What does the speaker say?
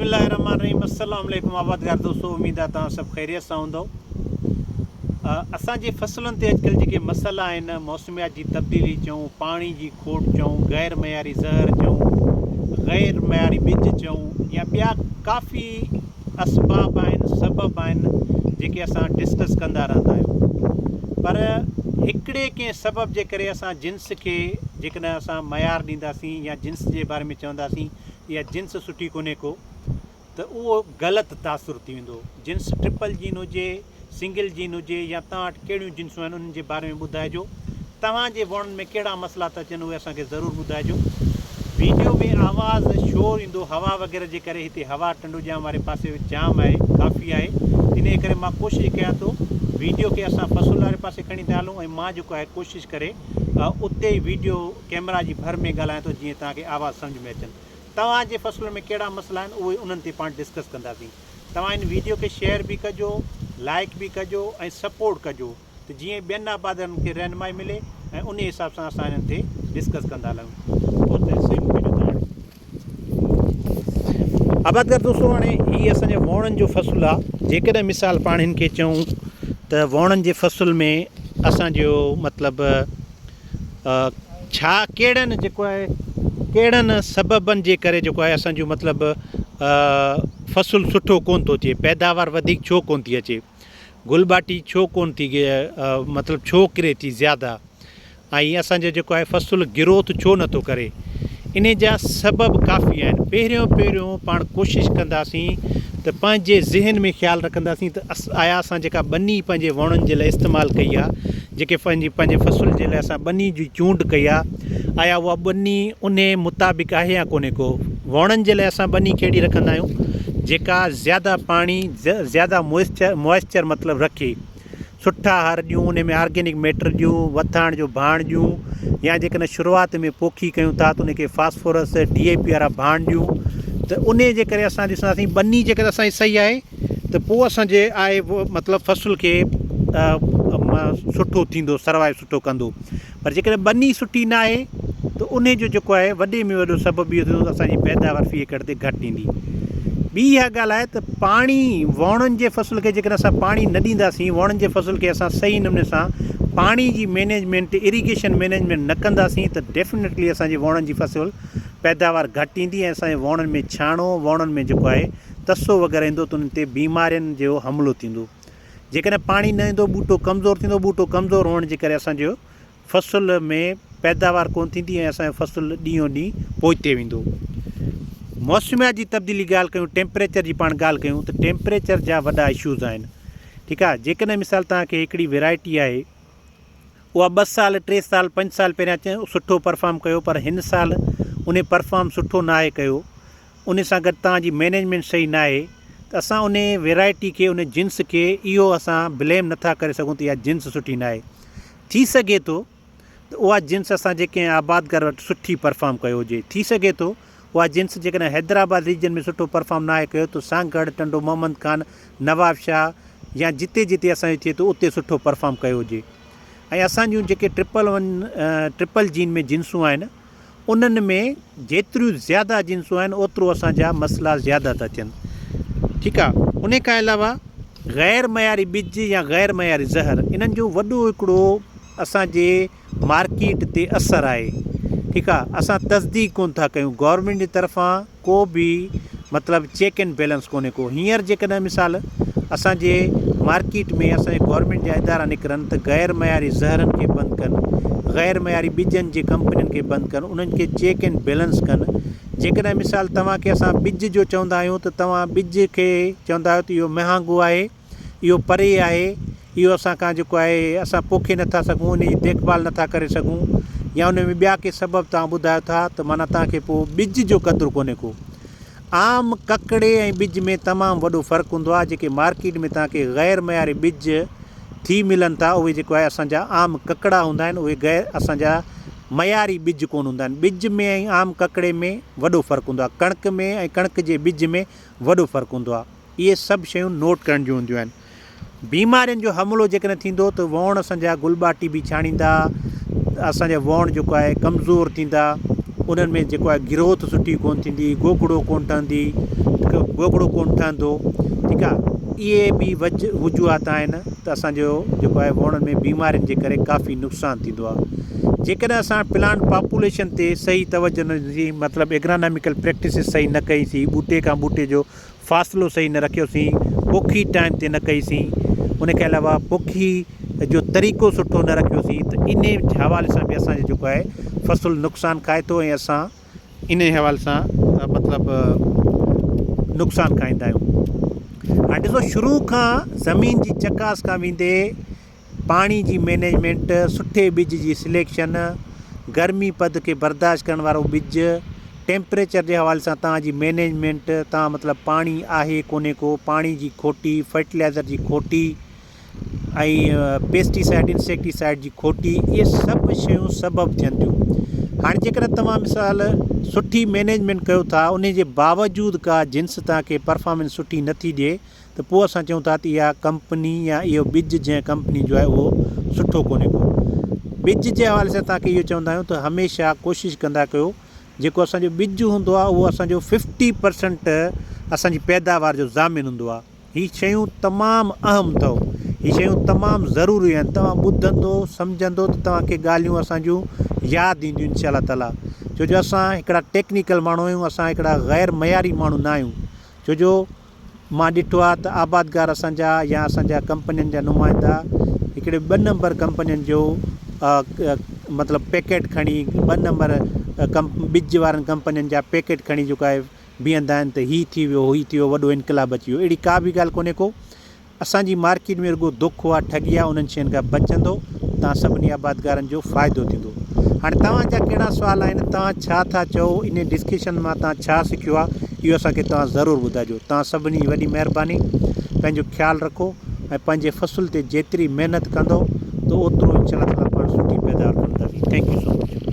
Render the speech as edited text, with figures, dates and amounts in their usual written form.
बिस्मिल्लाहिर्रहमानिर्रहीम अस्सलाम वालेकुम आबादगार दोस्तों, उम्मीद आहे तव्हां सभु ख़ैरियत सां हूंदव। असांजे फसलुनि ते अॼुकल्ह जेके मसइला आहिनि, मौसमियात जी तब्दीली चऊं, पाणी जी खोट चऊं, गैर मयारी ज़हर चऊं, गैर मयारी ॿिज चऊं, या ॿिया काफ़ी असबाब आहिनि, सबब आहिनि जेके असां डिस्कस कंदा रहंदा आहियूं। पर हिकिड़े कंहिं सबब जे करे असां जिन्स खे जेकॾहिं असां मयार ॾींदासीं या जिन्स जे बारे में चवंदासीं या जिन्स सुठी कोन्हे को, त उहो ग़लति तासुर थी वेंदो। जिन्स ट्रिपल जीन हुजे, सिंगल जीन हुजे, या तव्हां वटि कहिड़ियूं जिन्सूं आहिनि उन्हनि जे बारे में ॿुधाइजो। तव्हांजे वणनि में कहिड़ा मसइला था अचनि उहे असांखे ज़रूरु ॿुधाइजो। वीडियो में आवाज़ शोर ईंदो हवा वग़ैरह जे करे, हिते हवा टंडुजाम वारे पासे जाम आहे, काफ़ी आहे। इन करे मां कोशिशि कयां थो वीडियो खे असां फसल वारे पासे खणी था हलूं, ऐं मां जेको आहे कोशिशि करे उते ई वीडियो कैमरा जी भर में ॻाल्हायां थो, जीअं तव्हांखे आवाज़ सम्झ में अचनि। तव्हांजे फसल में कहिड़ा मसइला आहिनि उहे उन्हनि ते पाण डिस्कस कंदासीं। तव्हां इन वीडियो खे शेयर बि कजो, लाइक बि कजो ऐं सपोर्ट कजो, त जीअं ॿियनि आबादनि खे रहनुमाई मिले ऐं उन हिसाब सां असां इन्हनि ते डिस्कस कंदा हलूं। आबादगार दोस्तों, हाणे हीअ असांजे वणनि जो फ़सुलु आहे। जेकॾहिं मिसाल पाण हिन खे चऊं त वणनि जे फ़सुल में असांजो मतिलबु छा कहिड़नि जेको आहे कहिड़नि सबबनि जे करे जेको आहे असांजो मतिलबु फ़सुलु सुठो कोन थो थिए, पैदावार वधीक छो कोन थी अचे, गुलबाटी छो कोन थी मतिलबु छो किरे थी ज़्यादा, ऐं असांजो जेको आहे फ़सुलु ग्रोथ छो नथो करे। इन जा सबब काफ़ी आहिनि। पहिरियों पाण कोशिशि कंदासीं त पंहिंजे ज़हन में ख़्यालु रखंदासीं त आया असां जेका ॿनी पंहिंजे वणनि जे लाइ इस्तेमालु कई आहे, जेके पंहिंजे फ़सुल जे लाइ असां ॿनी जी चूंड कई आहे, आया उहा ॿनी उन मुताबिक़ आहे या कोन्हे को। वणनि जे लाइ असां ॿनी कहिड़ी रखंदा आहियूं, जेका ज़्यादा पाणी ज़्यादा मॉइस्चर मतिलबु रखे, सुठा हर ॾियूं, उन में ऑर्गेनिक मैटर ॾियूं, वथाण जो भाण ॾियूं, या जेकॾहिं शुरूआति में पोखी कयूं था त उनखे फास्फोरस DAP वारा भाण ॾियूं। त उन जे करे असां ॾिसंदासीं ॿनी जेकॾहिं असांजी सही आहे त पोइ असांजे आहे मतिलबु फ़सुल खे सुठो थींदो, सर्वाइव सुठो कंदो। पर जेकॾहिं ॿनी सुठी न आहे त उन जो जेको आहे वॾे में वॾो सबबु इहो थींदो त असांजी पैदावार फी एकड़ ते घटि ईंदी। ॿी इहा ॻाल्हि आहे त पाणी वणनि जे फ़सुल खे जेकॾहिं असां पाणी न ॾींदासीं, वणनि जे फ़सुल खे असां सही नमूने सां पाणी जी मैनेजमेंट, इरीगेशन मैनेजमेंट न कंदासीं त डेफिनेटली असांजी वणनि जी फ़सुलु पैदावार घटि ईंदी, ऐं असांजे वणनि में छाणो, वणनि में जेको आहे तसो वग़ैरह ईंदो, त उन्हनि ते बीमारियुनि जो हमिलो थींदो। जेकॾहिं पाणी न ईंदो ॿूटो कमज़ोरु थींदो, ॿूटो कमज़ोरु हुअण जे करे असांजो फ़सुल में पैदावार कोन थींदी ऐं असांजो फ़सुलु ॾींहों ॾींहुं पोइते वेंदो। मौसमियात जी तब्दीली ॻाल्हि कयूं, टेम्परेचर जी पाण ॻाल्हि कयूं त टेम्परेचर जा वॾा इशूज़ आहिनि। ठीकु आहे। जेकॾहिं मिसाल तव्हांखे हिकिड़ी वैराइटी आहे, उहा 2 साल 3 साल 5 साल पहिरियां सुठो परफॉर्म कयो, पर हिन साल उन परफॉर्म सुठो न आहे कयो, उन सां गॾु तव्हांजी मैनेजमेंट सही न आहे, त असां उन वैराइटी खे, उन जिन्स खे इहो असां ब्लेम नथा करे सघूं त इहा जिन्स सुठी न आहे। थी सघे थो त उहा जिन्स असां जेके आबादगार वटि सुठी परफॉर्म कयो हुजे, थी सघे थो उहा जिन्स जेकॾहिं हैदराबाद रीजन में सुठो परफॉर्म न आहे कयो, त सांगड़, टंडो, मोहम्मद खान, नवाब शाह, या जिते जिते असांजो थिए थो उते सुठो परफॉर्म कयो हुजे। ऐं असांजूं जेके ट्रिपल जीन में जिन्सूं आहिनि, उन्हनि में जेतिरियूं ज़्यादा जिन्सूं आहिनि ओतिरो असांजा मसइला ज़्यादा था अचनि। ठीकु आहे। उन खां अलावा गैर मयारी ॿिज या गैर मयारी ज़हर, इन्हनि जो वॾो हिकिड़ो असांजे मार्केट ते असरु आहे। ठीकु आहे। असां तस्दीक कोन था कयूं, गवर्नमेंट जी तरफ़ां को बि मतिलबु चेक एंड बैलेंस कोन्हे को। हींअर जेकॾहिं मिसाल असांजे मार्केट में असांजे गवर्नमेंट जा इदारा निकिरनि त गैर मयारी ज़हरनि खे बंदि कनि, गैर मयारी ॿिजनि जे कंपनियुनि खे बंदि कनि, उन्हनि खे चेक एंड बैलेंस कनि। जेकॾहिं मिसाल तव्हांखे असां ॿिज जो चवंदा आहियूं त तव्हां ॿिज खे चवंदा आहियो त इहो महांगो आहे, इहो परे आहे, इहो असांखां जेको आहे असां पोखे नथा सघूं, उन जी देखभाल नथा करे सघूं, या उन में ॿिया के सबबु तव्हां ॿुधायो था, त माना तव्हांखे पोइ ॿिज जो क़दुरु कोन्हे को। आम ककड़े ऐं ॿिज में तमामु वॾो फ़र्क़ु हूंदो आहे। जेके मार्केट में तव्हांखे गैर मयारी ॿिज थी मिलनि था, उहे जेको आहे असांजा आम ककड़ा हूंदा आहिनि, उहे असांजा मयारी ॿिज कोन हूंदा आहिनि। ॿिज में ऐं आम ककड़े में वॾो फ़र्क़ु हूंदो आहे, कणिक में ऐं कणिक जे ॿिज में वॾो फ़र्क़ु हूंदो आहे। इहे सभु शयूं नोट करण जूं हूंदियूं आहिनि। बीमारियुनि जो हमिलो जेकॾहिं थींदो त वण असांजा गुलबाटी बि छाणींदा, असांजा वण जेको आहे कमज़ोर थींदा, उन्हनि में जेको आहे ग्रोथ सुठी कोन थींदी, गोगड़ो कोन ठहंदो, ठीकु आहे। इहे बि वजूहात आहिनि त असांजो जेको आहे वणनि में बीमारियुनि जे करे काफ़ी नुक़सानु थींदो आहे। जेकॾहिं असां प्लांट पॉपुलेशन ते सही तवजो न ॾिनी, मतिलबु एग्रानॉमिकल प्रैक्टिसिस सही न कईसीं, ॿूटे खां ॿूटे जो फ़ासिलो सही न रखियोसीं, पोखी टाइम ते न कईसीं, उनखे अलावा पोखी जो तरीक़ो सुठो न रखियोसीं, त इन हवाले सां बि असांजो जेको आहे फ़सुलु नुक़सानु खाए थो ऐं असां इन हवाले सां मतिलबु नुक़सानु खाईंदा आहियूं। हाणे ॾिसो, शुरू खां ज़मीन जी चकास खां वेंदे पाणी जी मैनेजमेंट, सुठे ॿिज जी सिलेक्शन, गर्मी पद खे बर्दाश्त करण वारो ॿिज, टेम्परेचर जे हवाले सां तव्हांजी मैनेजमेंट, तव्हां मतिलबु पाणी आहे कोन्हे को, पाणी जी खोटी, फर्टिलाइज़र जी खोटी ऐं पेस्टिसाइड इंसेक्टिसाइड जी खोटी, इहे सभु शयूं सबबु थियनि थियूं। हाणे जेकॾहिं तव्हां मिसाल सुठी मैनेजमेंट कयो था, उन जे बावजूदि का जिन्स तव्हांखे परफॉर्मेंस सुठी नथी ॾिए, त पोइ असां चऊं था त इहा कंपनी या इहो ॿिज जंहिं कंपनी जो आहे उहो सुठो कोन्हे को। ॿिज जे हवाले सां तव्हांखे इहो चवंदा आहियूं त हमेशह कोशिशि कंदा कयो जेको असांजो ॿिज हूंदो आहे उहो असांजो 50% असांजी पैदावार जो ज़ामिन हूंदो आहे। हीअ शयूं तमामु अहम अथव, हीअ शयूं तमामु ज़रूरी आहिनि। तव्हां ॿुधंदो सम्झंदो त तव्हांखे ॻाल्हियूं असांजूं यादि ईंदियूं इंशाअल्लाह ताला। छो जो असां हिकिड़ा टेक्निकल माण्हू आहियूं, असां हिकिड़ा ग़ैर मयारी माण्हू न आहियूं। छो जो मां ॾिठो आहे त आबादगार असांजा या असांजा कंपनियुनि जा नुमाइंदा हिकिड़े 2 नंबर कंपनियुनि जो मतिलबु पैकेट खणी, 2 नंबर ॿिज वारनि कंपनियुनि जा पैकेट खणी जेको आहे बीहंदा आहिनि त हीअ थी वियो, हीअ थी वियो, वॾो इनकलाब अची वियो। अहिड़ी का बि ॻाल्हि कोन्हे को। असांजी मार्केट में रुॻो दुख आहे, ठगी आहे, उन्हनि शयुनि खां बचंदो, तव्हां सभिनी आबादगारनि जो फ़ाइदो थींदो। हाणे तव्हांजा कहिड़ा सुवाल आहिनि, तव्हां छा था चओ, इन डिस्कशन मां तव्हां छा सिखियो आहे, इहो असांखे तव्हां ज़रूरु ॿुधाइजो। तव्हां सभिनी जी वॾी महिरबानी, पंहिंजो ख़्यालु रखो ऐं पंहिंजे फ़सुल ते जेतिरी महिनत कंदो त ओतिरो इंशाअल्लाह ताला पाण सुठी पैदावार कंदासीं। Thank you so much.